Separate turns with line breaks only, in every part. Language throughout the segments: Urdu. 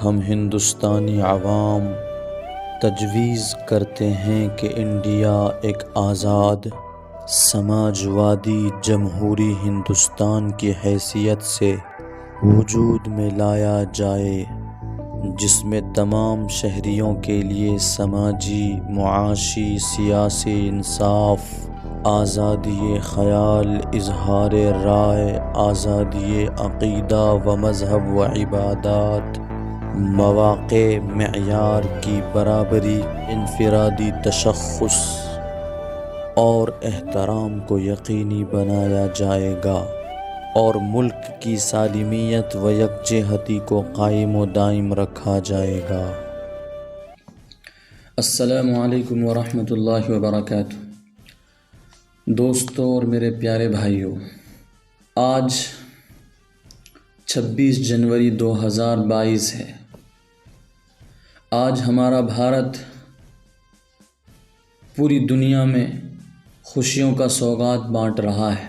ہم ہندوستانی عوام تجویز کرتے ہیں کہ انڈیا ایک آزاد سماجوادی جمہوری ہندوستان کی حیثیت سے وجود میں لایا جائے، جس میں تمام شہریوں کے لیے سماجی، معاشی، سیاسی انصاف، آزادی خیال، اظہار رائے، آزادی عقیدہ و مذہب و عبادات، مواقع، معیار کی برابری، انفرادی تشخص اور احترام کو یقینی بنایا جائے گا اور ملک کی سالمیت و یکجہتی کو قائم و دائم رکھا جائے گا۔
السلام علیکم ورحمۃ اللہ وبرکاتہ۔ دوستوں اور میرے پیارے بھائیوں، آج 26 جنوری 2022 ہے۔ آج ہمارا بھارت پوری دنیا میں خوشیوں کا سوغات بانٹ رہا ہے۔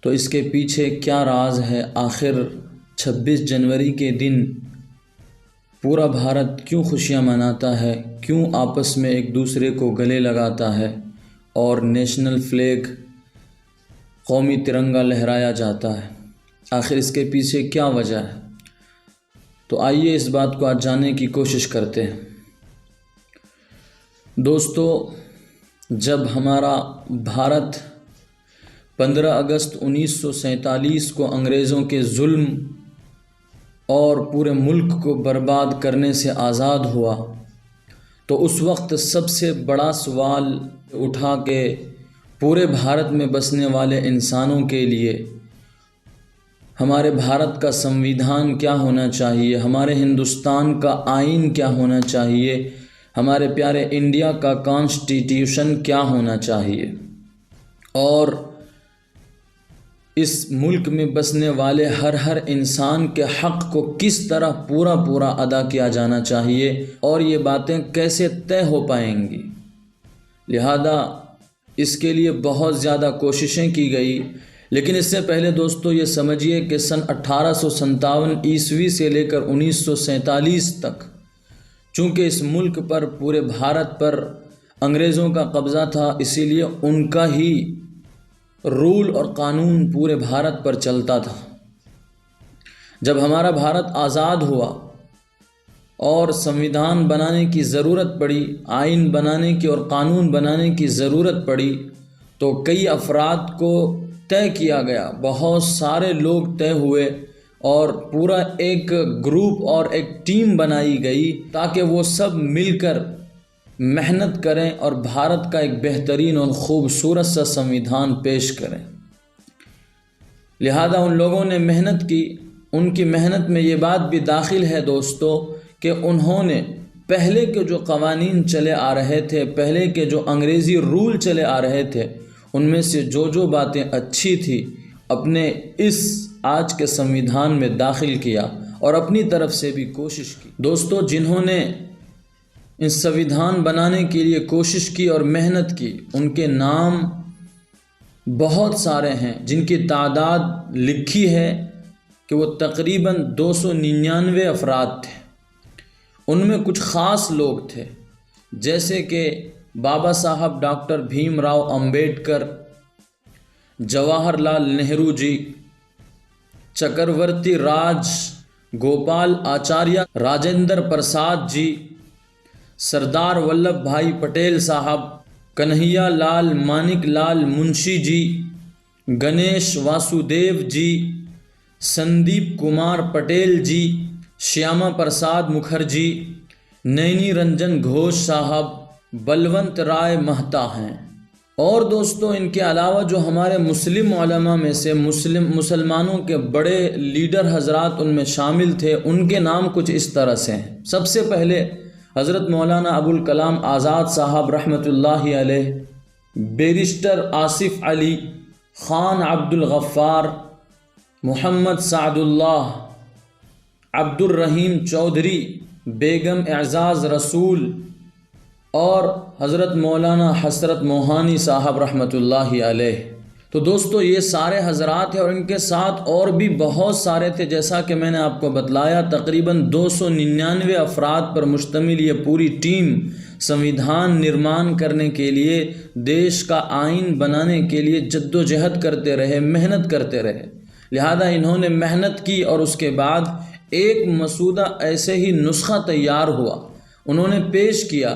تو اس کے پیچھے کیا راز ہے؟ آخر 26 جنوری کے دن پورا بھارت کیوں خوشیاں مناتا ہے؟ کیوں آپس میں ایک دوسرے کو گلے لگاتا ہے اور نیشنل فلیگ، قومی ترنگا لہرایا جاتا ہے؟ آخر اس کے پیچھے کیا وجہ ہے؟ تو آئیے اس بات کو آج جاننے کی کوشش کرتے ہیں۔ دوستو، جب ہمارا بھارت 15 اگست 1947 کو انگریزوں کے ظلم اور پورے ملک کو برباد کرنے سے آزاد ہوا، تو اس وقت سب سے بڑا سوال اٹھا کہ پورے بھارت میں بسنے والے انسانوں کے لیے ہمارے بھارت کا سنویدھان کیا ہونا چاہیے، ہمارے ہندوستان کا آئین کیا ہونا چاہیے، ہمارے پیارے انڈیا کا کانسٹیٹیوشن کیا ہونا چاہیے، اور اس ملک میں بسنے والے ہر انسان کے حق کو کس طرح پورا ادا کیا جانا چاہیے، اور یہ باتیں کیسے طے ہو پائیں گی۔ لہذا اس کے لیے بہت زیادہ کوششیں کی گئی، لیکن اس سے پہلے دوستو یہ سمجھیے کہ سن 1857 عیسوی سے لے کر 1947 تک، چونکہ اس ملک پر، پورے بھارت پر انگریزوں کا قبضہ تھا، اسی لیے ان کا ہی رول اور قانون پورے بھارت پر چلتا تھا۔ جب ہمارا بھارت آزاد ہوا اور سنویدھان بنانے کی ضرورت پڑی، آئین بنانے کی اور قانون بنانے کی ضرورت پڑی، تو کئی افراد کو طے کیا گیا، بہت سارے لوگ طے ہوئے اور پورا ایک گروپ اور ایک ٹیم بنائی گئی تاکہ وہ سب مل کر محنت کریں اور بھارت کا ایک بہترین اور خوبصورت سا سنویدھان پیش کریں۔ لہذا ان لوگوں نے محنت کی۔ ان کی محنت میں یہ بات بھی داخل ہے دوستو کہ انہوں نے پہلے کے جو قوانین چلے آ رہے تھے، پہلے کے جو انگریزی رول چلے آ رہے تھے، ان میں سے جو باتیں اچھی تھی اپنے اس آج کے سنویدھان میں داخل کیا اور اپنی طرف سے بھی کوشش کی۔ دوستو، جنہوں نے اس سنویدھان بنانے کے لیے کوشش کی اور محنت کی، ان کے نام بہت سارے ہیں، جن کی تعداد لکھی ہے کہ وہ تقریباً 299 افراد تھے۔ ان میں کچھ خاص لوگ تھے، جیسے کہ بابا صاحب ڈاکٹر بھیم راؤ امبیڈکر، جواہر لال نہرو جی، چکرورتی راج گوپال آچاریہ، راجندر پرساد جی، سردار ولبھ بھائی پٹیل صاحب، کنہیا لال مانک لال منشی جی، گنیش واسودیو جی، سندیپ کمار پٹیل جی، شیاما پرساد مکھرجی، نینی رنجن گھوش صاحب، بلونت رائے مہتا ہیں۔ اور دوستو، ان کے علاوہ جو ہمارے مسلم علماء میں سے مسلمانوں کے بڑے لیڈر حضرات ان میں شامل تھے، ان کے نام کچھ اس طرح سے ہیں۔ سب سے پہلے حضرت مولانا ابوالکلام آزاد صاحب رحمۃ اللہ علیہ، بیرسٹر آصف علی، خان عبد الغفار، محمد سعد اللہ، عبد الرحیم چودھری، بیگم اعزاز رسول، اور حضرت مولانا حسرت موہانی صاحب رحمۃ اللہ علیہ۔ تو دوستو یہ سارے حضرات ہیں اور ان کے ساتھ اور بھی بہت سارے تھے، جیسا کہ میں نے آپ کو بتلایا تقریباً 299 افراد پر مشتمل یہ پوری ٹیم سنویدھان نرمان کرنے کے لیے، دیش کا آئین بنانے کے لیے جد و جہد کرتے رہے، محنت کرتے رہے۔ لہذا انہوں نے محنت کی اور اس کے بعد ایک مسودہ ایسے ہی نسخہ تیار ہوا، انہوں نے پیش کیا۔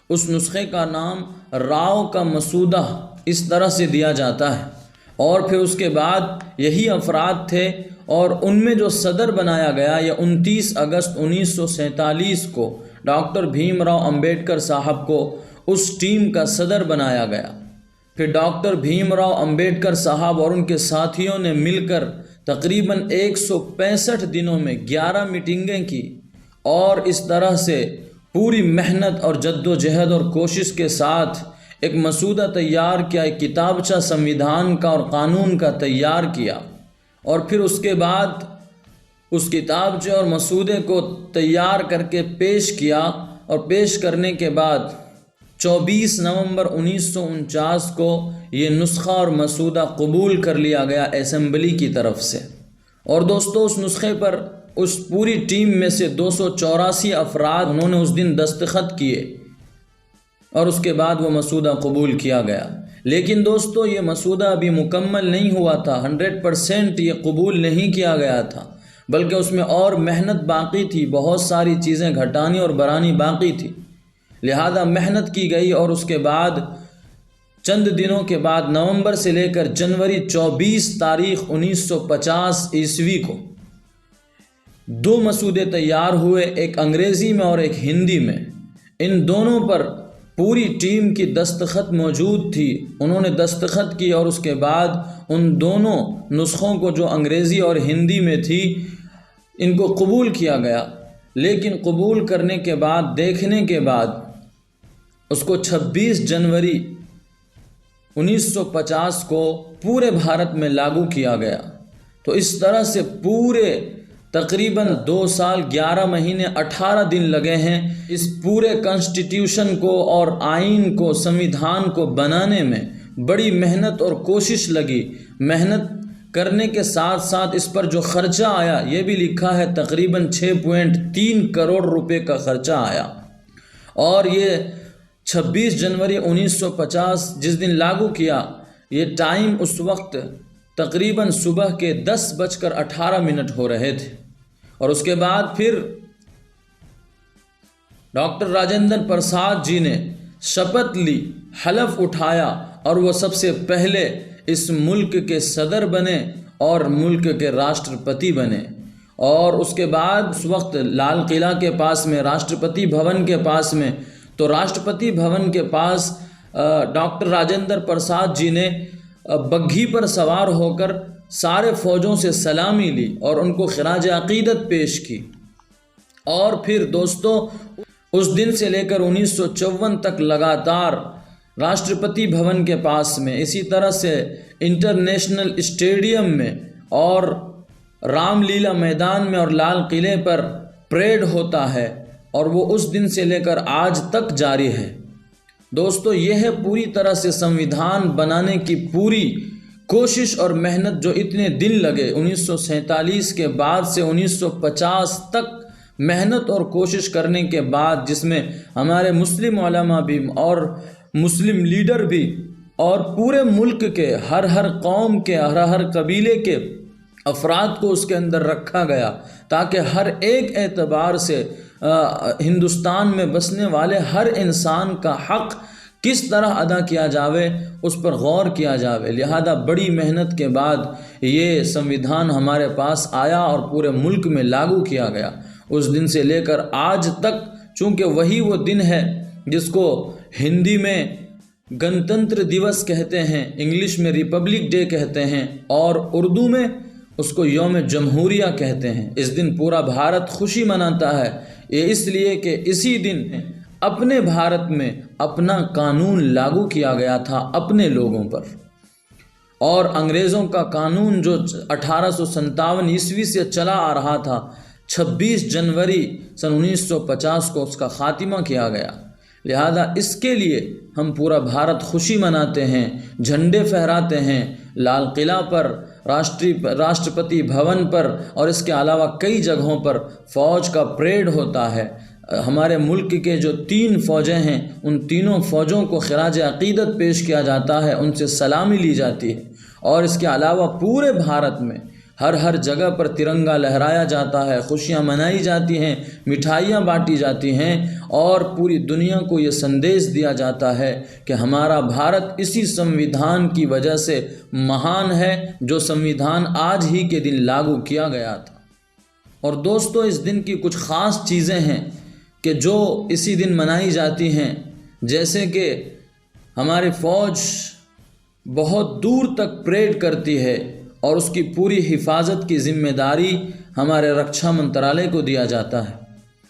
اس نسخے کا نام راؤ کا مسودہ اس طرح سے دیا جاتا ہے، اور پھر اس کے بعد یہی افراد تھے اور ان میں جو صدر بنایا گیا یہ 29 اگست 1947 کو ڈاکٹر بھیم راؤ امبیڈکر صاحب کو اس ٹیم کا صدر بنایا گیا۔ پھر ڈاکٹر بھیم راؤ امبیڈکر صاحب اور ان کے ساتھیوں نے مل کر تقریباً 165 دنوں میں 11 میٹنگیں کی، اور اس طرح سے پوری محنت اور جد و جہد اور کوشش کے ساتھ ایک مسودہ تیار کیا، ایک کتابچہ سنویدھان کا اور قانون کا تیار کیا، اور پھر اس کے بعد اس کتابچے اور مسودے کو تیار کر کے پیش کیا، اور پیش کرنے کے بعد 24 نومبر 1949 کو یہ نسخہ اور مسودہ قبول کر لیا گیا اسمبلی کی طرف سے۔ اور دوستو اس نسخے پر اس پوری ٹیم میں سے 284 افراد انہوں نے اس دن دستخط کیے، اور اس کے بعد وہ مسودہ قبول کیا گیا۔ لیکن دوستو یہ مسودہ ابھی مکمل نہیں ہوا تھا، 100% یہ قبول نہیں کیا گیا تھا، بلکہ اس میں اور محنت باقی تھی، بہت ساری چیزیں گھٹانی اور برانی باقی تھی۔ لہذا محنت کی گئی، اور اس کے بعد چند دنوں کے بعد نومبر سے لے کر جنوری 24 تاریخ 1950 عیسوی کو 2 مسودے تیار ہوئے، ایک انگریزی میں اور ایک ہندی میں۔ ان دونوں پر پوری ٹیم کی دستخط موجود تھی، انہوں نے دستخط کی، اور اس کے بعد ان دونوں نسخوں کو جو انگریزی اور ہندی میں تھی ان کو قبول کیا گیا۔ لیکن قبول کرنے کے بعد، دیکھنے کے بعد اس کو 26 جنوری 1950 کو پورے بھارت میں لاگو کیا گیا۔ تو اس طرح سے پورے تقریباً 2 سال 11 مہینے 18 دن لگے ہیں اس پورے کانسٹیٹیوشن کو اور آئین کو، سنویدھان کو بنانے میں بڑی محنت اور کوشش لگی۔ محنت کرنے کے ساتھ ساتھ اس پر جو خرچہ آیا یہ بھی لکھا ہے، تقریباً 6.3 کروڑ روپے کا خرچہ آیا۔ اور یہ 26 جنوری 1950 جس دن لاگو کیا، یہ ٹائم اس وقت تقریباً صبح کے 10:18 ہو رہے تھے۔ اور اس کے بعد پھر ڈاکٹر راجندر پرساد جی نے شپث لی، حلف اٹھایا، اور وہ سب سے پہلے اس ملک کے صدر بنے اور ملک کے راشٹرپتی بنے۔ اور اس کے بعد اس وقت لال قلعہ کے پاس میں، راشٹرپتی بھون کے پاس میں، تو راشٹرپتی بھون کے پاس ڈاکٹر راجندر پرساد جی نے بگھی پر سوار ہو کر سارے فوجوں سے سلامی لی اور ان کو خراج عقیدت پیش کی۔ اور پھر دوستو اس دن سے لے کر 1954 تک لگاتار راشٹرپتی بھون کے پاس میں، اسی طرح سے انٹرنیشنل اسٹیڈیم میں اور رام لیلا میدان میں اور لال قلعے پر پریڈ ہوتا ہے، اور وہ اس دن سے لے کر آج تک جاری ہے۔ دوستو یہ ہے پوری طرح سے سنویدھان بنانے کی پوری کوشش اور محنت جو اتنے دن لگے 1947 کے بعد سے 1950 تک محنت اور کوشش کرنے کے بعد، جس میں ہمارے مسلم علماء بھی اور مسلم لیڈر بھی اور پورے ملک کے ہر قوم کے ہر قبیلے کے افراد کو اس کے اندر رکھا گیا، تاکہ ہر ایک اعتبار سے ہندوستان میں بسنے والے ہر انسان کا حق کس طرح ادا کیا جاوے اس پر غور کیا جاوے۔ لہذا بڑی محنت کے بعد یہ سنویدھان ہمارے پاس آیا اور پورے ملک میں لاگو کیا گیا۔ اس دن سے لے کر آج تک، چونکہ وہی وہ دن ہے جس کو ہندی میں گنتنتر دیوس کہتے ہیں، انگلش میں ریپبلک ڈے کہتے ہیں، اور اردو میں اس کو یوم جمہوریہ کہتے ہیں۔ اس دن پورا بھارت خوشی مناتا ہے، یہ اس لیے کہ اسی دن اپنے بھارت میں اپنا قانون لاگو کیا گیا تھا اپنے لوگوں پر، اور انگریزوں کا قانون جو 1857 عیسوی سے چلا آ رہا تھا، 26 جنوری سن 1950 کو اس کا خاتمہ کیا گیا۔ لہذا اس کے لیے ہم پورا بھارت خوشی مناتے ہیں، جھنڈے پھہراتے ہیں، لال قلعہ پر، راشٹرپتی بھون پر اور اس کے علاوہ کئی جگہوں پر فوج کا پریڈ ہوتا ہے۔ ہمارے ملک کے جو 3 فوجیں ہیں ان تینوں فوجوں کو خراج عقیدت پیش کیا جاتا ہے، ان سے سلامی لی جاتی ہے، اور اس کے علاوہ پورے بھارت میں ہر جگہ پر ترنگا لہرایا جاتا ہے، خوشیاں منائی جاتی ہیں، مٹھائیاں بانٹی جاتی ہیں، اور پوری دنیا کو یہ سندیش دیا جاتا ہے کہ ہمارا بھارت اسی سمویدھان کی وجہ سے مہان ہے، جو سمویدھان آج ہی کے دن لاگو کیا گیا تھا۔ اور دوستو، اس دن کی کچھ خاص چیزیں ہیں کہ جو اسی دن منائی جاتی ہیں، جیسے کہ ہماری فوج بہت دور تک پریڈ کرتی ہے اور اس کی پوری حفاظت کی ذمہ داری ہمارے رکشا منترالیہ کو دیا جاتا ہے۔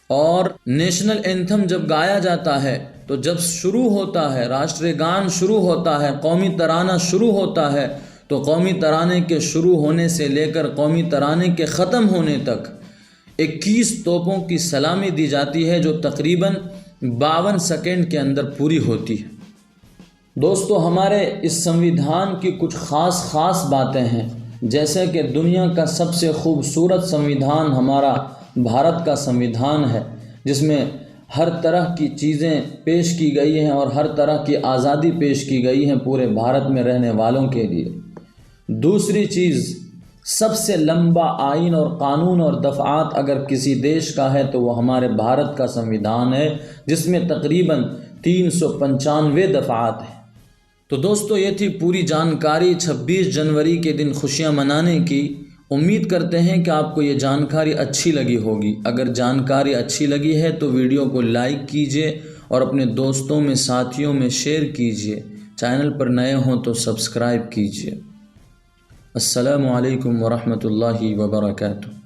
اور نیشنل اینتھم جب گایا جاتا ہے تو جب شروع ہوتا ہے، راشٹریہ گان شروع ہوتا ہے، قومی ترانہ شروع ہوتا ہے، تو قومی ترانے کے شروع ہونے سے لے کر قومی ترانے کے ختم ہونے تک 21 توپوں کی سلامی دی جاتی ہے، جو تقریباً 52 سیکنڈ کے اندر پوری ہوتی ہے۔ دوستو، ہمارے اس سمویدھان کی کچھ خاص باتیں ہیں، جیسے کہ دنیا کا سب سے خوبصورت سمویدھان ہمارا بھارت کا سمویدھان ہے، جس میں ہر طرح کی چیزیں پیش کی گئی ہیں اور ہر طرح کی آزادی پیش کی گئی ہیں پورے بھارت میں رہنے والوں کے لیے۔ دوسری چیز، سب سے لمبا آئین اور قانون اور دفعات اگر کسی دیش کا ہے تو وہ ہمارے بھارت کا سمویدھان ہے، جس میں تقریباً 395 دفعات ہیں۔ تو دوستو، یہ تھی پوری جانکاری 26 جنوری کے دن خوشیاں منانے کی۔ امید کرتے ہیں کہ آپ کو یہ جانکاری اچھی لگی ہوگی۔ اگر جانکاری اچھی لگی ہے تو ویڈیو کو لائک کیجئے اور اپنے دوستوں میں، ساتھیوں میں شیئر کیجئے۔ چینل پر نئے ہوں تو سبسکرائب کیجئے۔ السلام علیکم ورحمۃ اللہ وبرکاتہ۔